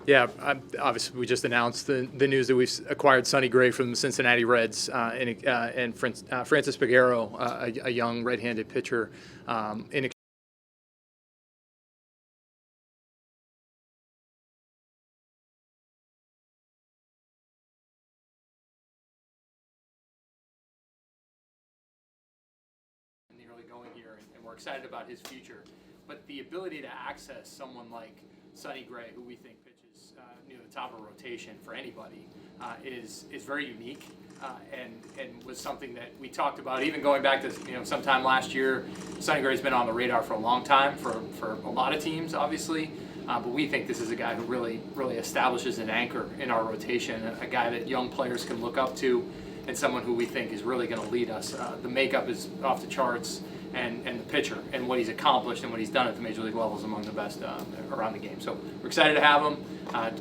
Yeah, obviously we just announced the news that we've acquired Sonny Gray from the Cincinnati Reds and Francis Piguero, a young right-handed pitcher, in the early going here, and we're excited about his future. But the ability to access someone like Sonny Gray, who we think pitches near the top of a rotation for anybody, is very unique, and was something that we talked about even going back to sometime last year. Sonny Gray's been on the radar for a long time for a lot of teams, obviously. But we think this is a guy who really establishes an anchor in our rotation, a guy that young players can look up to, and someone who we think is really going to lead us. The makeup is off the charts, and the pitcher and what he's accomplished and what he's done at the major league level is among the best around the game. So we're excited to have him.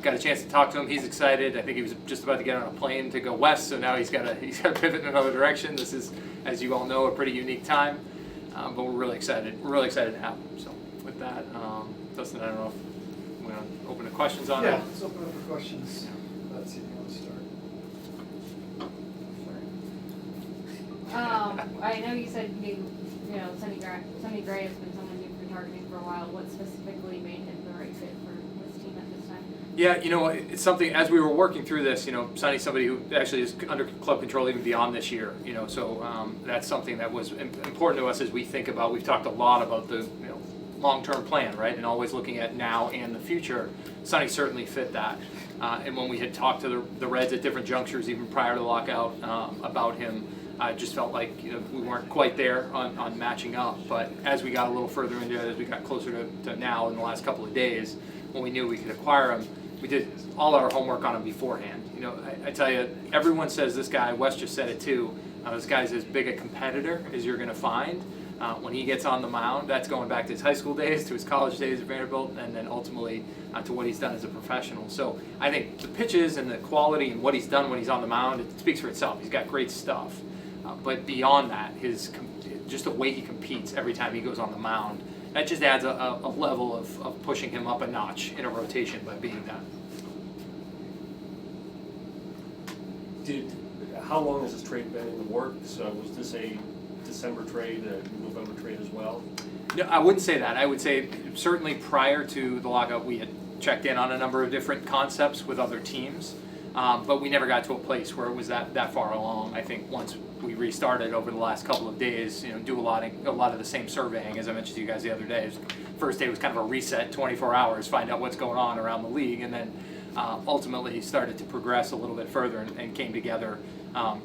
Got a chance to talk to him. He's excited. I think he was just about to get on a plane to go west, so now he's got to pivot in another direction. This is, as you all know, a pretty unique time, but we're really excited. We're really excited to have him. So with that, Dustin, I don't know if we're going to open to questions on it. Yeah, let's open up for questions. Let's see if you want to start. I know you said Sonny Gray has been someone you've been targeting for a while. What specifically made him the right fit for this team at this time? Yeah, it's something, as we were working through this, Sonny's somebody who actually is under club control even beyond this year, so that's something that was important to us as we think about, we've talked a lot about the, long-term plan, right, and always looking at now and the future. Sonny certainly fit that. And when we had talked to the Reds at different junctures, even prior to the lockout, about him, I just felt like we weren't quite there on matching up. But as we got a little further into it, as we got closer to now in the last couple of days, when we knew we could acquire him, we did all our homework on him beforehand. I tell you, everyone says this guy, Wes just said it too, this guy's as big a competitor as you're going to find. When he gets on the mound, that's going back to his high school days, to his college days at Vanderbilt, and then ultimately to what he's done as a professional. So I think the pitches and the quality and what he's done when he's on the mound, it speaks for itself. He's got great stuff. But beyond that, just the way he competes every time he goes on the mound, that just adds a level of pushing him up a notch in a rotation by being that. How long has this trade been in the works? Was this a December trade, a November trade as well? No, I wouldn't say that. I would say certainly prior to the lockout, we had checked in on a number of different concepts with other teams, but we never got to a place where it was that far along. I think once we restarted over the last couple of days, do a lot of the same surveying, as I mentioned to you guys the other day. First day was kind of a reset, 24 hours, find out what's going on around the league, and then ultimately started to progress a little bit further and came together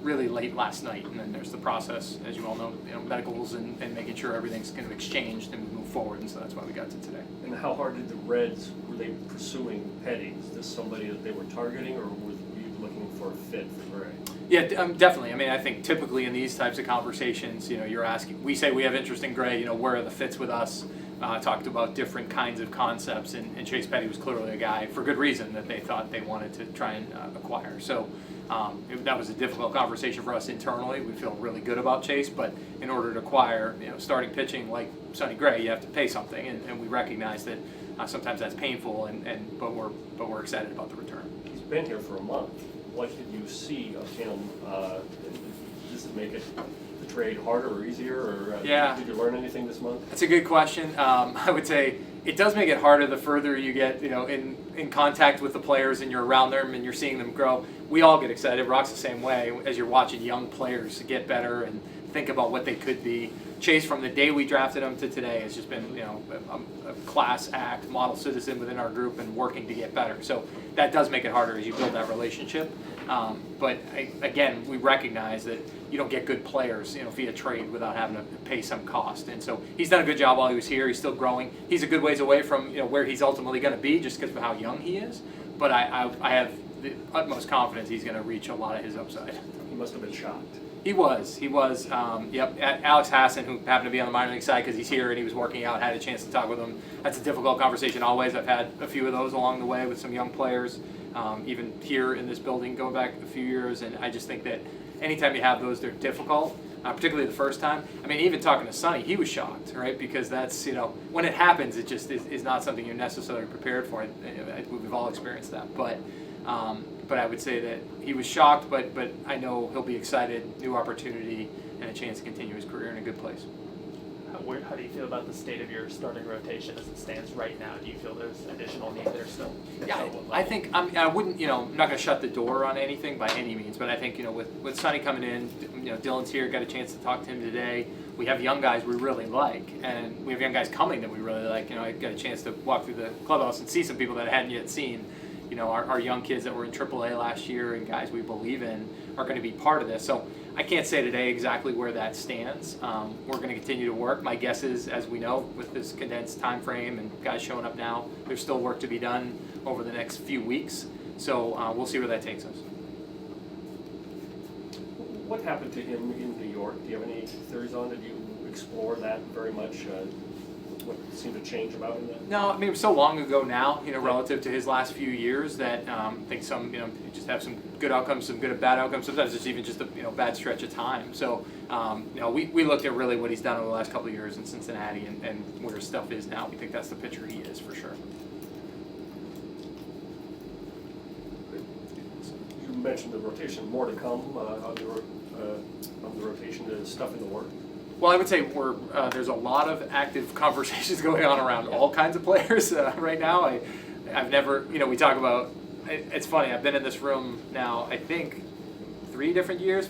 really late last night. And then there's the process, as you all know, medicals and making sure everything's kind of exchanged and we move forward, and so that's why we got to today. And how hard did the Reds, were they pursuing Petty? Is this somebody that they were targeting, or were you looking for a fit for Gray? Yeah, definitely. I mean, I think typically in these types of conversations, you're asking, we say we have interest in Gray, where are the fits with us? Talked about different kinds of concepts, and Chase Petty was clearly a guy, for good reason, that they thought they wanted to try and acquire. So that was a difficult conversation for us internally. We feel really good about Chase, but in order to acquire, starting pitching like Sonny Gray, you have to pay something, and we recognize that sometimes that's painful, but we're excited about the return. He's been here for a month. What did you see of him? Does it make it the trade harder or easier, or did you learn anything this month? That's a good question. I would say it does make it harder the further you get, in contact with the players and you're around them and you're seeing them grow. We all get excited. Rock's the same way as you're watching young players get better and think about what they could be. Chase, from the day we drafted him to today, has just been, a class act, model citizen within our group and working to get better. So that does make it harder as you build that relationship. But again, we recognize that you don't get good players, via trade without having to pay some cost. And so he's done a good job while he was here. He's still growing. He's a good ways away from where he's ultimately going to be, just because of how young he is. But I have the utmost confidence he's going to reach a lot of his upside. He must have been shocked. He was. Yep. Alex Hassan, who happened to be on the minor league side because he's here and he was working out, had a chance to talk with him. That's a difficult conversation always. I've had a few of those along the way with some young players, even here in this building going back a few years. And I just think that anytime you have those, they're difficult. particularly the first time. I mean, even talking to Sonny, he was shocked, right? Because that's, when it happens, it just is not something you're necessarily prepared for. We've all experienced that. But I would say that he was shocked, but I know he'll be excited, new opportunity, and a chance to continue his career in a good place. How do you feel about the state of your starting rotation as it stands right now? Do you feel there's additional need there still? Yeah, I think I wouldn't. I'm not going to shut the door on anything by any means, but I think with Sonny coming in, Dylan's here. Got a chance to talk to him today. We have young guys we really like, and we have young guys coming that we really like. I got a chance to walk through the clubhouse and see some people that I hadn't yet seen. Our young kids that were in AAA last year and guys we believe in are going to be part of this. So I can't say today exactly where that stands. We're going to continue to work. My guess is, as we know, with this condensed time frame and guys showing up now, there's still work to be done over the next few weeks. So we'll see where that takes us. What happened to him in New York? Do you have any theories on it? Did you explore that very much? What seemed to change about him? No, I mean, it was so long ago now, relative to his last few years that I think some, you just have some good outcomes, some good and bad outcomes. Sometimes it's even just a, bad stretch of time. So, we looked at really what he's done over the last couple of years in Cincinnati and where his stuff is now. We think that's the pitcher he is for sure. You mentioned the rotation. More to come on the rotation. There's stuff in the work. Well, I would say there's a lot of active conversations going on around all kinds of players right now. I've never, we talk about, it's funny, I've been in this room now, I think, 4 different years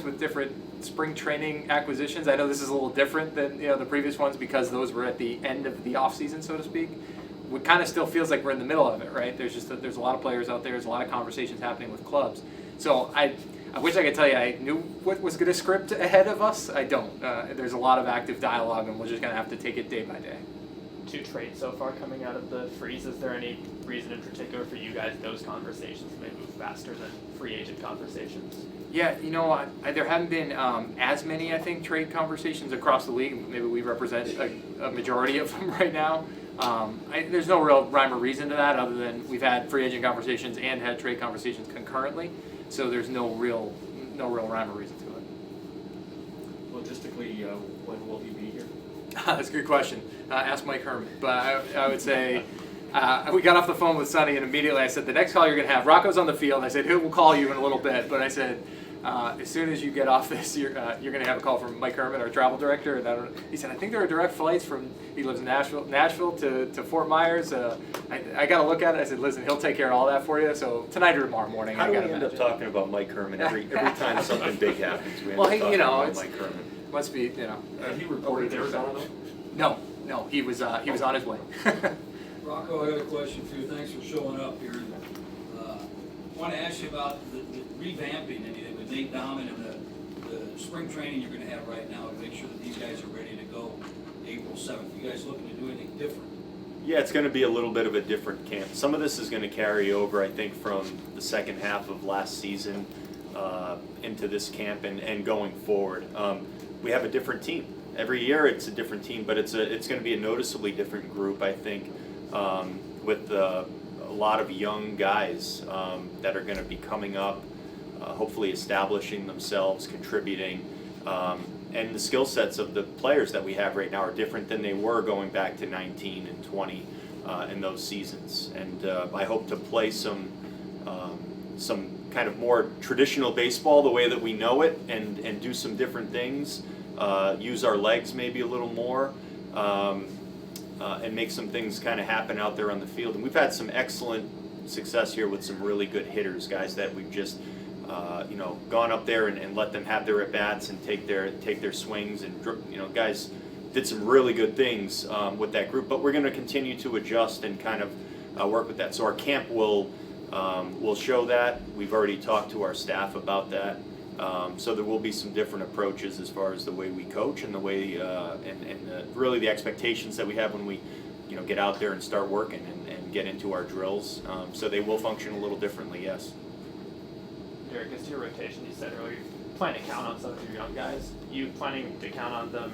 with different spring training acquisitions. I know this is a little different than, the previous ones because those were at the end of the off season, so to speak. It kind of still feels like we're in the middle of it, right? There's a lot of players out there, there's a lot of conversations happening with clubs. So I wish I could tell you I knew what was going to script ahead of us. I don't. There's a lot of active dialogue, and we're just going to have to take it day by day. 2 trades so far coming out of the freeze. Is there any reason in particular for you guys those conversations may move faster than free agent conversations? Yeah, there haven't been as many, I think, trade conversations across the league. Maybe we represent a majority of them right now. There's no real rhyme or reason to that other than we've had free agent conversations and had trade conversations concurrently. So there's no real rhyme or reason to it. Logistically, when will he be here? That's a good question. Ask Mike Herman. But I would say we got off the phone with Sonny and immediately I said, the next call you're going to have, Rocco's on the field. I said, who will call you in a little bit? But I said, as soon as you get off this, you're going to have a call from Mike Herman, our travel director. And he said, I think there are direct flights he lives in Nashville to Fort Myers. I got to look at it. I said, listen, he'll take care of all that for you. So tonight or tomorrow morning. How do we end up talking about Mike Herman every time something big happens? We end up talking about Mike Herman. Must be, Have he reported to Arizona though? No, he was on his way. Rocco, I got a question for you. Thanks for showing up here. I want to ask you about the revamping anything with Nate Dahman and the spring training you're going to have right now to make sure that these guys are ready to go April 7th. You guys looking to do anything different? Yeah, it's going to be a little bit of a different camp. Some of this is going to carry over, I think, from the second half of last season into this camp and going forward. We have a different team. Every year it's a different team, but it's going to be a noticeably different group, I think, with a lot of young guys that are going to be coming up, hopefully establishing themselves, contributing. And the skill sets of the players that we have right now are different than they were going back to 19 and 20 in those seasons. And I hope to play some kind of more traditional baseball the way that we know it and do some different things, use our legs maybe a little more, and make some things kind of happen out there on the field. And we've had some excellent success here with some really good hitters, guys that we've just gone up there and let them have their at-bats and take their swings, and guys did some really good things with that group. But we're going to continue to adjust and kind of work with that. So our camp will show that. We've already talked to our staff about that. So there will be some different approaches as far as the way we coach and the way really the expectations that we have when we get out there and start working and get into our drills. So they will function a little differently, yes. Derek, as to your rotation, you said earlier, you plan to count on some of your young guys. You planning to count on them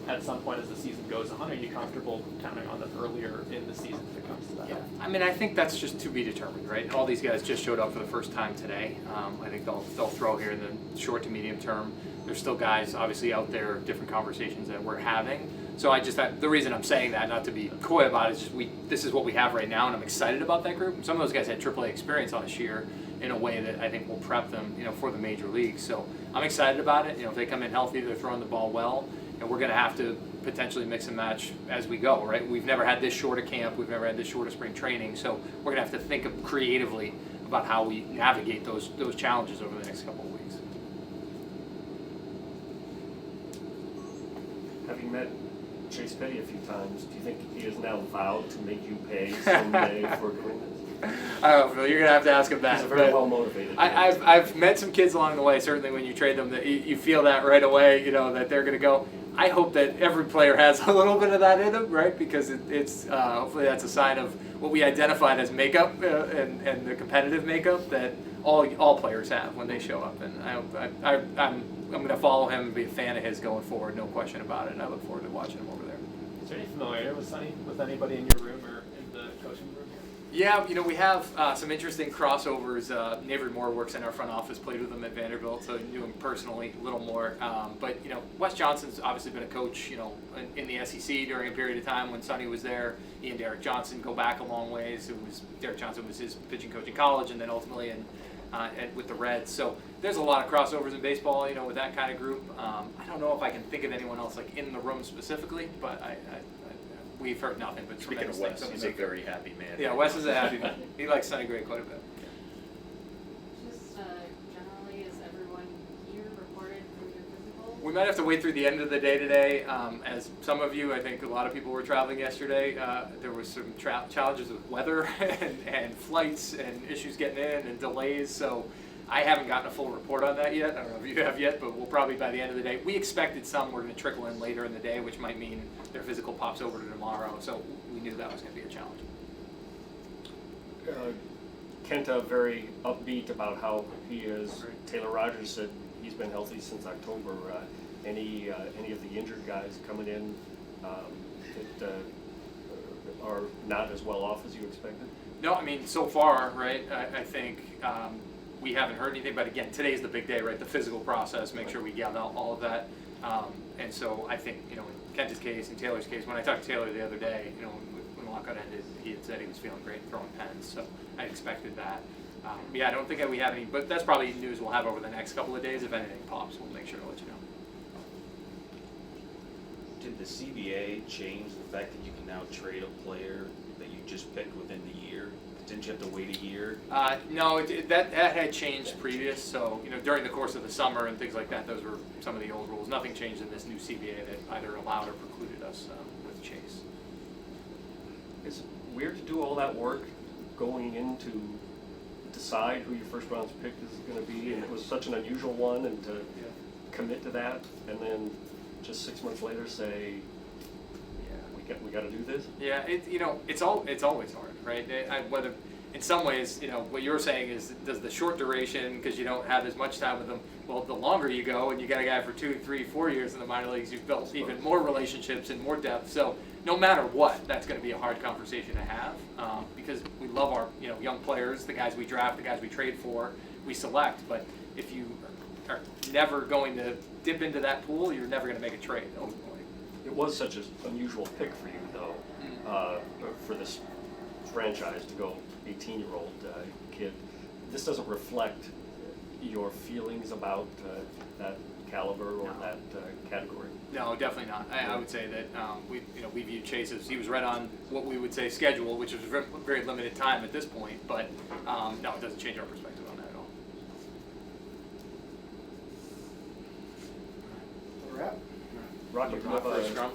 at some point as the season goes on? Are you comfortable counting on them earlier in the season if it comes to that? Yeah, I mean, I think that's just to be determined, right? All these guys just showed up for the first time today. I think they'll throw here in the short to medium term. there's still guys obviously out there, different conversations that we're having. So the reason I'm saying that, not to be coy about it, is just this is what we have right now, and I'm excited about that group. Some of those guys had AAA experience last year in a way that I think will prep them, for the major leagues. So I'm excited about it. If they come in healthy, they're throwing the ball well, and we're going to have to potentially mix and match as we go, right? We've never had this short a camp. We've never had this short a spring training. So we're going to have to think creatively about how we navigate those challenges over the next couple of weeks. Having met Chase Petty a few times, do you think he has now vowed to make you pay someday for doing this? I don't know, Phil, you're going to have to ask him that. He's a very but well motivated. I've met some kids along the way, certainly when you trade them, that you feel that right away, that they're going to go. I hope that every player has a little bit of that in them, right? Because it's hopefully that's a sign of what we identified as makeup and the competitive makeup that all players have when they show up. And I'm going to follow him and be a fan of his going forward, no question about it. And I look forward to watching him over there. Is there any familiarity with Sonny, with anybody in your room or in the coaching room here? Yeah, we have some interesting crossovers. Avery Moore works in our front office, played with him at Vanderbilt, so knew him personally a little more. But Wes Johnson's obviously been a coach, in the SEC during a period of time when Sonny was there. He and Derek Johnson go back a long ways. Derek Johnson was his pitching coach in college, and then ultimately with the Reds. So there's a lot of crossovers in baseball, with that kind of group. I don't know if I can think of anyone else like in the room specifically, but we've heard nothing but Speaking tremendous of Wes, things. he's a very happy man. Yeah, Wes is a happy man. He likes Sonny Gray quite a bit. Just generally, is everyone here reported through their physical? We might have to wait through the end of the day today. As some of you, I think a lot of people were traveling yesterday. There was some challenges with weather and flights and issues getting in and delays. So I haven't gotten a full report on that yet. I don't know if you have yet, but we'll probably by the end of the day. We expected some were going to trickle in later in the day, which might mean their physical pops over to tomorrow. So we knew that was going to be a challenge. Kenta very upbeat about how he is. Taylor Rogers said he's been healthy since October. Any of the injured guys coming in that are not as well off as you expected? No, I mean, so far, right, I think we haven't heard anything, but again, today's the big day, right, the physical process, make sure we gather all of that. And so I think, in Kenta's case and Taylor's case, when I talked to Taylor the other day, when the lockout ended, he had said he was feeling great throwing pens, so I expected that. Yeah, I don't think that we have any, but that's probably news we'll have over the next couple of days. If anything pops, we'll make sure to let you know. Did the CBA change the fact that you can now trade a player that you just picked within the year? Didn't you have to wait a year? No, that had changed previous. So during the course of the summer and things like that, those were some of the old rules. Nothing changed in this new CBA that either allowed or precluded us with Chase. It's weird to do all that work going in to decide who your first round pick is going to be, and it was such an unusual one, and to commit to that, and then just 6 months later say, we got to do this. Yeah, it's always hard, right? Whether in some ways, what you're saying is, does the short duration, because you don't have as much time with them, well, the longer you go and you got a guy for 2, 3, 4 years in the minor leagues, you've built even more relationships and more depth. So no matter what, that's going to be a hard conversation to have because we love our young players, the guys we draft, the guys we trade for, we select. But if you are never going to dip into that pool, you're never going to make a trade ultimately. It was such an unusual pick for you, though, for this franchise to go 18-year-old kid. This doesn't reflect your feelings about that caliber or that category. No, definitely not. I would say that we view Chase as he was right on what we would say schedule, which is very limited time at this point. But no, it doesn't change our perspective on that at all. Wrap. Rocky, do you have a Scrum?